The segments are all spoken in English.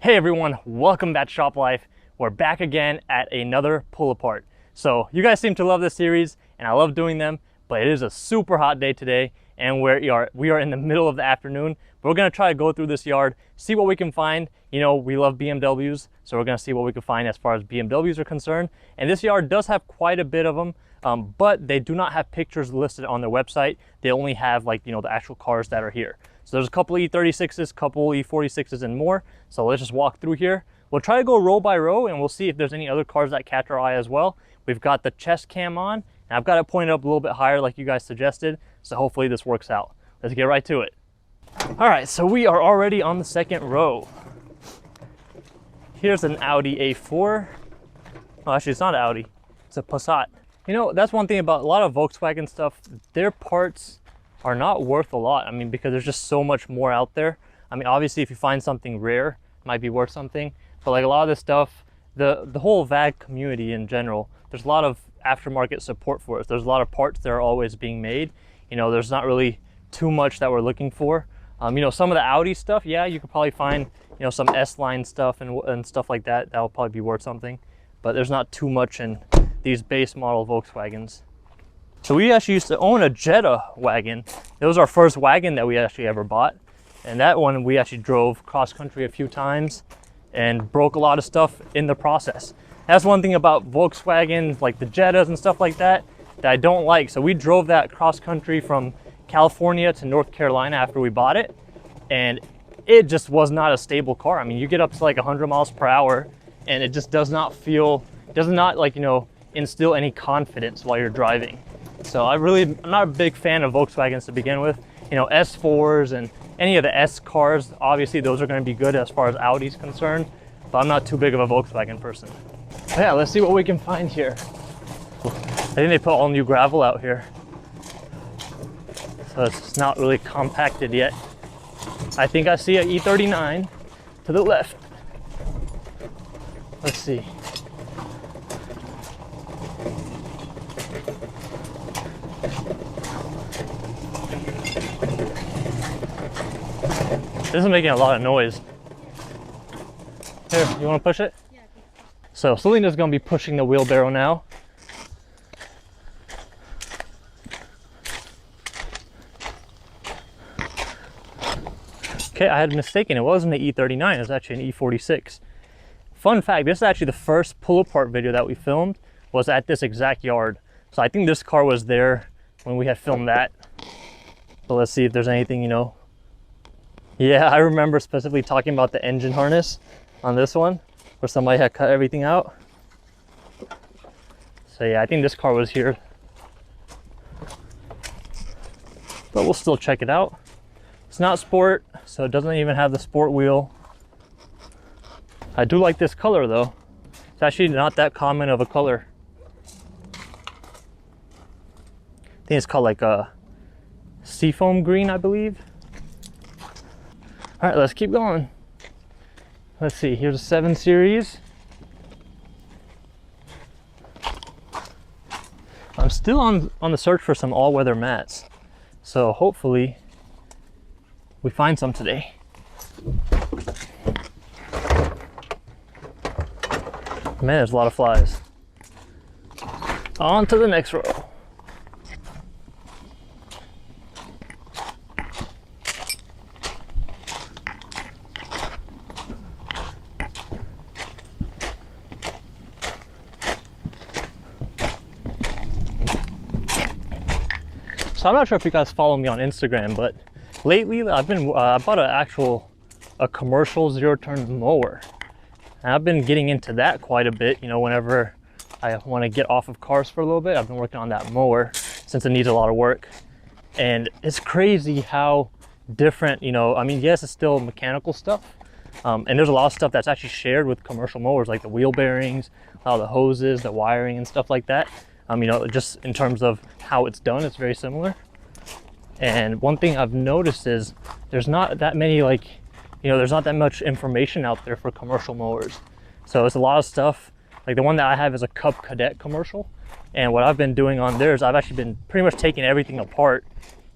Hey everyone, welcome back to Shop Life. We're back again at another pull apart. So you guys seem to love this series and I love doing them, but it is a super hot day today and we are in the middle of the afternoon. We're gonna try to go through this yard, see what we can find. You know, we love BMWs, so we're gonna see what we can find as far as BMWs are concerned. And this yard does have quite a bit of them, but they do not have pictures listed on their website. They only have the actual cars that are here. So there's a couple E36s, couple E46s and more. So let's just walk through here. We'll try to go row by row and we'll see if there's any other cars that catch our eye as well. We've got the chest cam on and I've got it pointed up a little bit higher like you guys suggested. So hopefully this works out. Let's get right to it. All right, so we are already on the second row. Here's an Audi A4. Oh, actually it's not an Audi, it's a Passat. You know, that's one thing about a lot of Volkswagen stuff, their parts are not worth a lot. I mean, because there's just so much more out there. I mean, obviously if you find something rare, it might be worth something, but like a lot of this stuff, the whole VAG community in general, there's a lot of aftermarket support for it. There's a lot of parts that are always being made. You know, there's not really too much that we're looking for. You know, some of the Audi stuff, yeah, you could probably find, you know, some S-Line stuff and stuff like that. That will probably be worth something, but there's not too much in these base model Volkswagens. So we actually used to own a Jetta wagon. It was our first wagon that we actually ever bought. And that one we actually drove cross country a few times and broke a lot of stuff in the process. That's one thing about Volkswagen, like the Jettas and stuff like that, that I don't like. So we drove that cross country from California to North Carolina after we bought it. And it just was not a stable car. I mean, you get up to like 100 miles per hour and it just does not feel, does not like, you know, instill any confidence while you're driving. So I'm not a big fan of Volkswagens to begin with. You know, S4s and any of the S cars, obviously those are going to be good as far as Audi's concerned, but I'm not too big of a Volkswagen person. But yeah, let's see what we can find here. I think they put all new gravel out here, so it's not really compacted yet. I think I see an E39 to the left. Let's see. This is making a lot of noise. Here, you want to push it? Yeah. So Selena's going to be pushing the wheelbarrow now. Okay, I had mistaken. It wasn't an E39, it was actually an E46. Fun fact, this is actually the first pull-apart video that we filmed was at this exact yard. So I think this car was there when we had filmed that. So let's see if there's anything, you know. Yeah, I remember specifically talking about the engine harness on this one where somebody had cut everything out. So yeah, I think this car was here. But we'll still check it out. It's not sport, so it doesn't even have the sport wheel. I do like this color though. It's actually not that common of a color. I think it's called like a seafoam green, I believe. All right, let's keep going. Let's see, here's a 7 Series. I'm still on the search for some all-weather mats. So hopefully we find some today. Man, there's a lot of flies. On to the next row. So I'm not sure if you guys follow me on Instagram, but lately I've been I bought a commercial zero-turn mower, and I've been getting into that quite a bit. You know, whenever I want to get off of cars for a little bit, I've been working on that mower since it needs a lot of work. And it's crazy how different, you know, I mean, yes, it's still mechanical stuff, and there's a lot of stuff that's actually shared with commercial mowers, like the wheel bearings, all the hoses, the wiring, and stuff like that. You know, just in terms of how it's done, it's very similar. And one thing I've noticed is there's not that many, like, you know, there's not that much information out there for commercial mowers. So it's a lot of stuff. Like the one that I have is a Cub Cadet commercial. And what I've been doing on theirs, I've actually been pretty much taking everything apart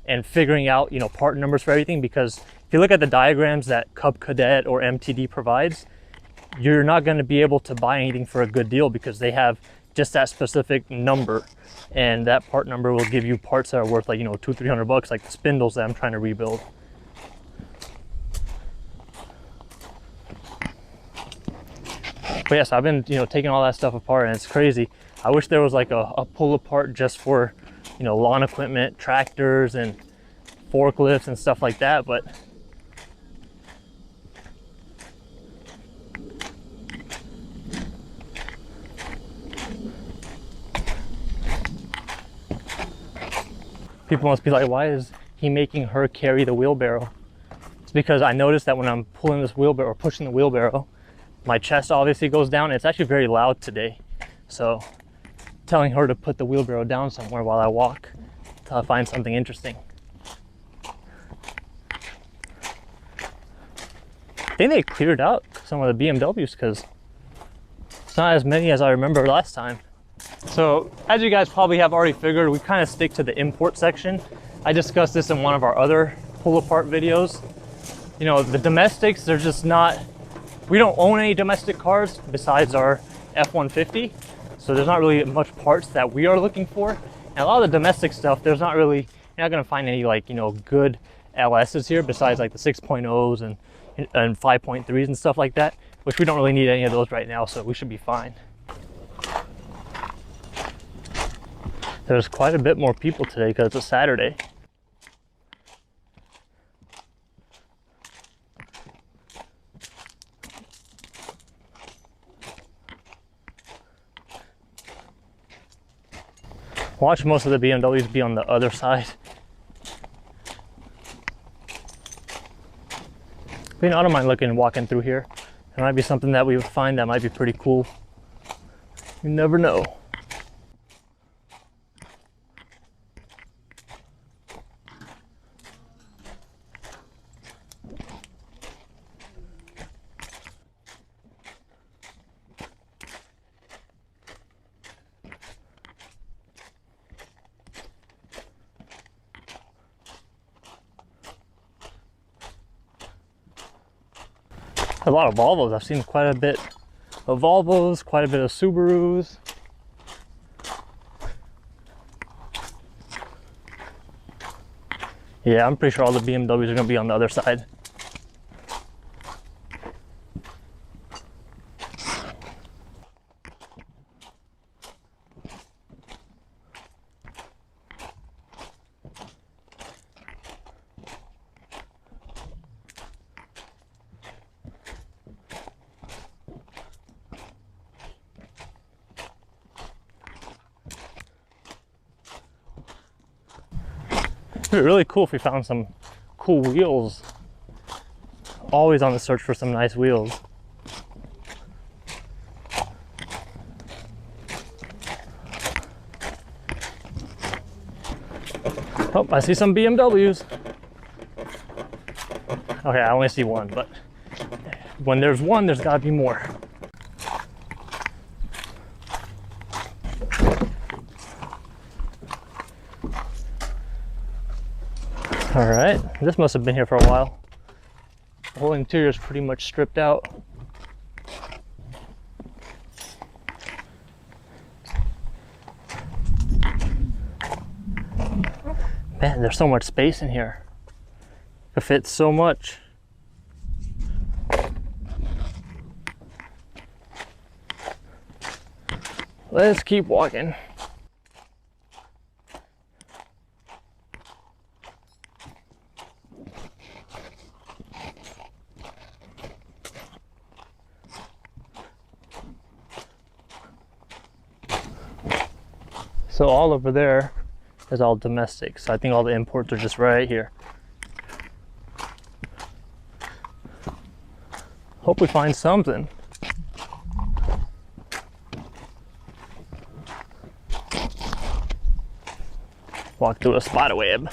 and figuring out, you know, part numbers for everything, because if you look at the diagrams that Cub Cadet or MTD provides, you're not going to be able to buy anything for a good deal because they have just that specific number, and that part number will give you parts that are worth like, you know, $200-300, like the spindles that I'm trying to rebuild. But yes, I've been, you know, taking all that stuff apart, and it's crazy. I wish there was like a pull apart just for, you know, lawn equipment, tractors and forklifts and stuff like that, but people must be like, why is he making her carry the wheelbarrow? It's because I noticed that when I'm pulling this wheelbarrow or pushing the wheelbarrow, my chest obviously goes down. It's actually very loud today. So telling her to put the wheelbarrow down somewhere while I walk till I find something interesting. I think they cleared out some of the BMWs because it's not as many as I remember last time. So as you guys probably have already figured, we kind of stick to the import section. I discussed this in one of our other pull apart videos. You know, the domestics, they're just not, we don't own any domestic cars besides our F-150. So there's not really much parts that we are looking for. And a lot of the domestic stuff, there's not really, you're not gonna find any like, you know, good LSs here besides like the 6.0s and 5.3s and stuff like that, which we don't really need any of those right now, so we should be fine. There's quite a bit more people today because it's a Saturday. Watch most of the BMWs be on the other side. I mean, I don't mind walking through here. It might be something that we would find that might be pretty cool. You never know. A lot of Volvos. I've seen quite a bit of Volvos, quite a bit of Subarus. Yeah, I'm pretty sure all the BMWs are going to be on the other side. It'd be really cool if we found some cool wheels. Always on the search for some nice wheels. Oh, I see some BMWs. Okay, I only see one, but when there's one, there's gotta be more. All right, this must have been here for a while. The whole interior is pretty much stripped out. Man, there's so much space in here. It fits so much. Let's keep walking. So all over there is all domestic. So I think all the imports are just right here. Hope we find something. Walk through a spider web.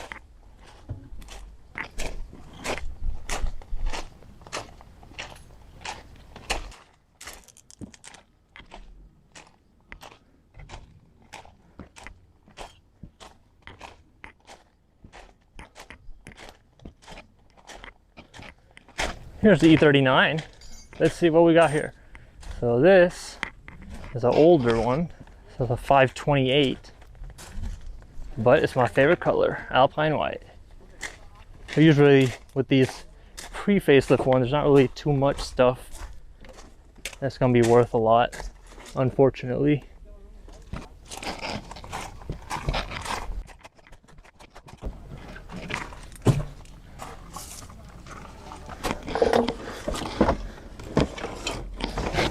Here's the E39. Let's see what we got here. So this is an older one. So it's a 528. But it's my favorite color, Alpine White. So usually with these pre-facelift ones, there's not really too much stuff that's gonna be worth a lot, unfortunately.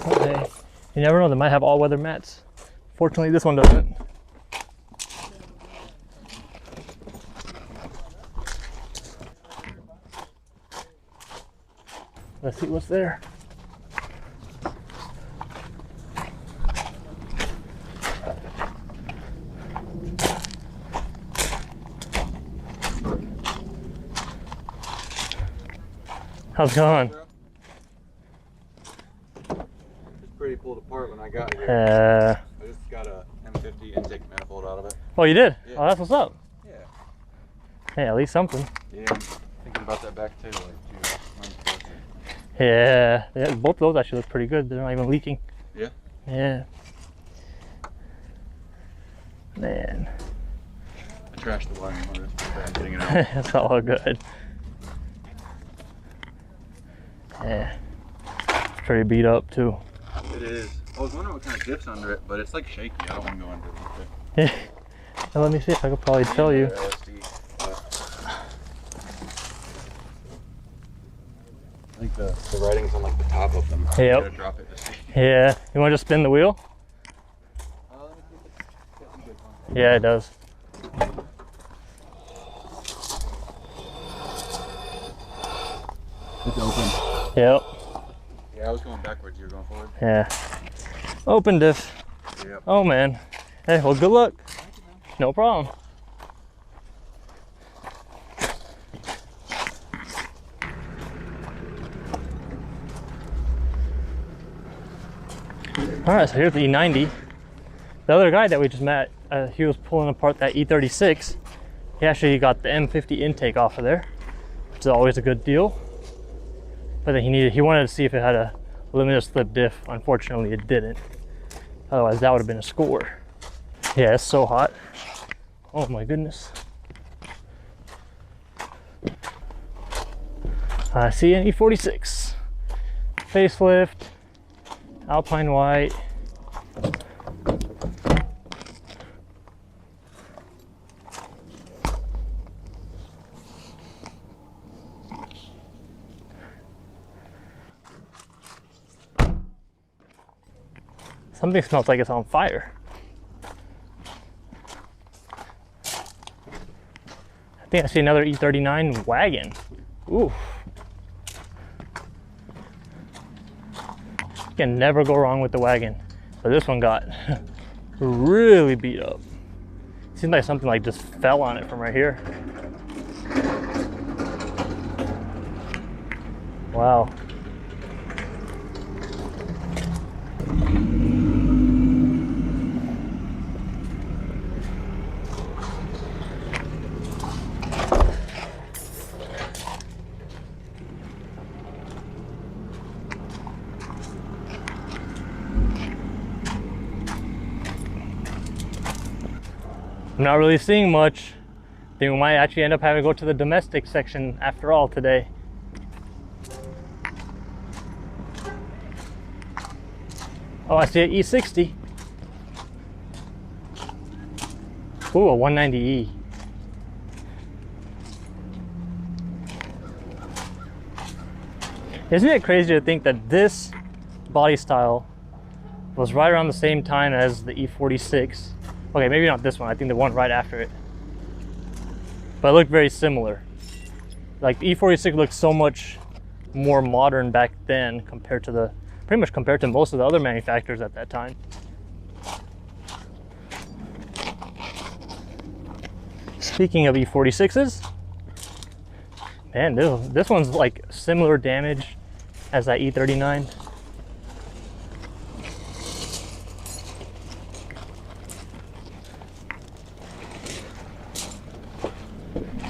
Okay, you never know, they might have all-weather mats. Fortunately, this one doesn't. Let's see what's there. How's it going? It's pretty pulled apart when I got here. I just got a M50 intake manifold out of it. Oh, you did? Yeah. Oh, that's what's up. Yeah. Hey, at least something. Yeah, I'm thinking about that back too. Like, Yeah, both of those actually look pretty good. They're not even leaking. Yeah? Yeah. Man. I trashed the wiring motor. It's pretty bad getting it out. That's all good. Yeah. It's pretty beat up too. It is. I was wondering what kind of dips under it, but it's like shaky. I don't want to go under it. Yeah. Now let me see if I could probably tell you. I think the writing's on like the top of them. Yep. You gotta drop it to see. Yeah. You want to just spin the wheel? Yeah, it does. It's open. Yep. Yeah, I was going backwards. You were going forward. Yeah. Open diff. Yep. Oh man. Hey, well, good luck. No problem. All right, so here's the E90. The other guy that we just met, he was pulling apart that E36. He actually got the M50 intake off of there, which is always a good deal. But then he wanted to see if it had a limited slip diff. Unfortunately, it didn't. Otherwise, that would have been a score. Yeah, it's so hot. Oh my goodness. I see an E46. Facelift. Alpine White. Something smells like it's on fire. I think I see another E39 wagon. Oof. You can never go wrong with the wagon. But this one got really beat up. Seems like something like just fell on it from right here. Wow. I'm not really seeing much. I think we might actually end up having to go to the domestic section after all today. Oh, I see an E60. Ooh, a 190E. Isn't it crazy to think that this body style was right around the same time as the E46? Okay, maybe not this one. I think the one right after it. But it looked very similar. Like the E46 looked so much more modern back then compared to pretty much compared to most of the other manufacturers at that time. Speaking of E46s, man, this one's like similar damage as that E39.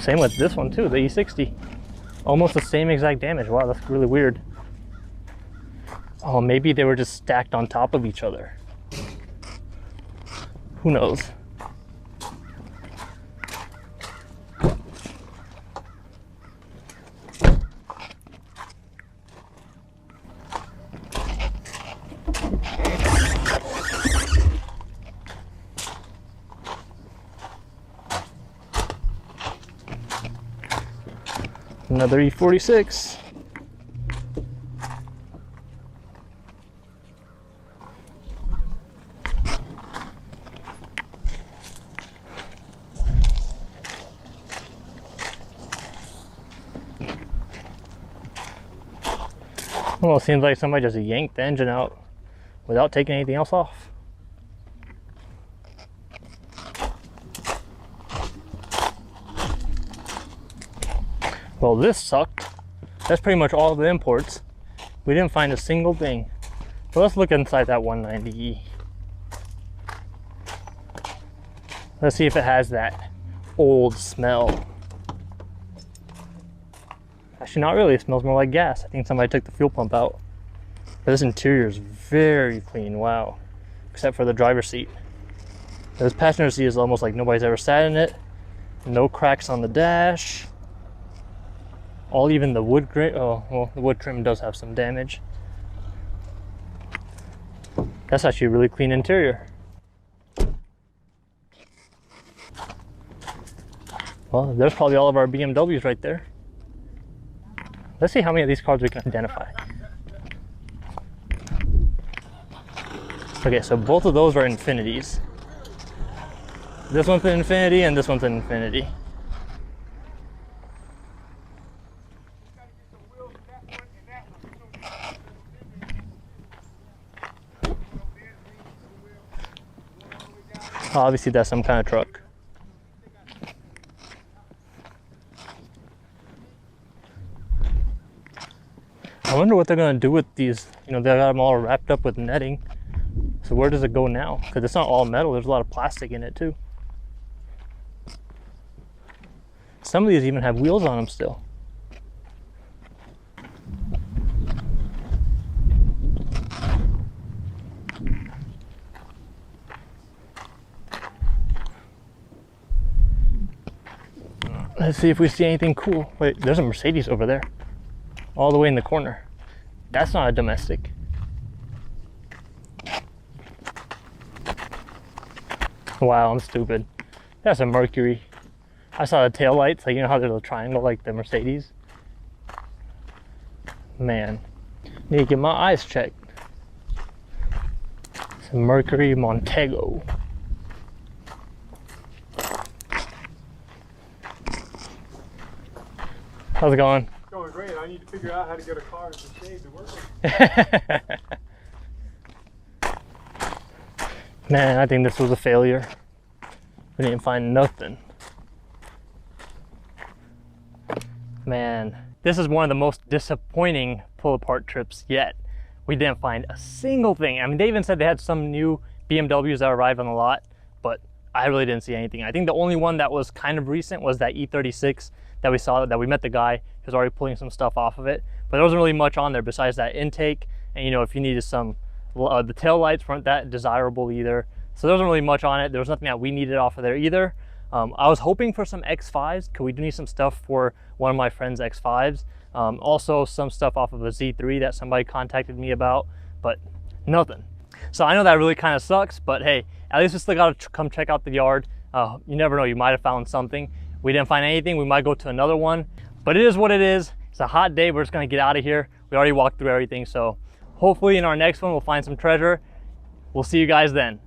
Same with this one too, the E60. Almost the same exact damage. Wow, that's really weird. Oh, maybe they were just stacked on top of each other. Who knows? Another E46. Well, it seems like somebody just yanked the engine out without taking anything else off. Well, this sucked. That's pretty much all of the imports. We didn't find a single thing. So let's look inside that 190E. Let's see if it has that old smell. Actually, not really. It smells more like gas. I think somebody took the fuel pump out. But this interior is very clean. Wow. Except for the driver's seat. This passenger seat is almost like nobody's ever sat in it. No cracks on the dash. All even the wood trim. Oh, well, the wood trim does have some damage. That's actually a really clean interior. Well, there's probably all of our BMWs right there. Let's see how many of these cars we can identify. Okay, so both of those are Infinities. This one's an Infinity and this one's an Infinity. Obviously that's some kind of truck. I wonder what they're gonna do with these. You know, they got them all wrapped up with netting. So where does it go now? Because it's not all metal, there's a lot of plastic in it too. Some of these even have wheels on them still. Let's see if we see anything cool. Wait, there's a Mercedes over there. All the way in the corner. That's not a domestic. Wow, I'm stupid. That's a Mercury. I saw the tail lights, like you know how there's a triangle like the Mercedes? Man, need to get my eyes checked. It's a Mercury Montego. How's it going? Going great. I need to figure out how to get a car to save to work with. Man, I think this was a failure. We didn't find nothing. Man, this is one of the most disappointing pull-apart trips yet. We didn't find a single thing. I mean, they even said they had some new BMWs that arrived on the lot, but I really didn't see anything. I think the only one that was kind of recent was that E36 that we saw, that we met the guy who was already pulling some stuff off of it. But there wasn't really much on there besides that intake. And you know, if you needed some, the tail lights weren't that desirable either. So there wasn't really much on it. There was nothing that we needed off of there either. I was hoping for some X5s, because we do need some stuff for one of my friend's X5s. Also some stuff off of a Z3 that somebody contacted me about, but nothing. So I know that really kind of sucks, but hey, at least we still got to come check out the yard. You never know, you might have found something. We didn't find anything, we might go to another one, but it is what it is. It's a hot day, we're just gonna get out of here. We already walked through everything, so hopefully in our next one we'll find some treasure. We'll see you guys then.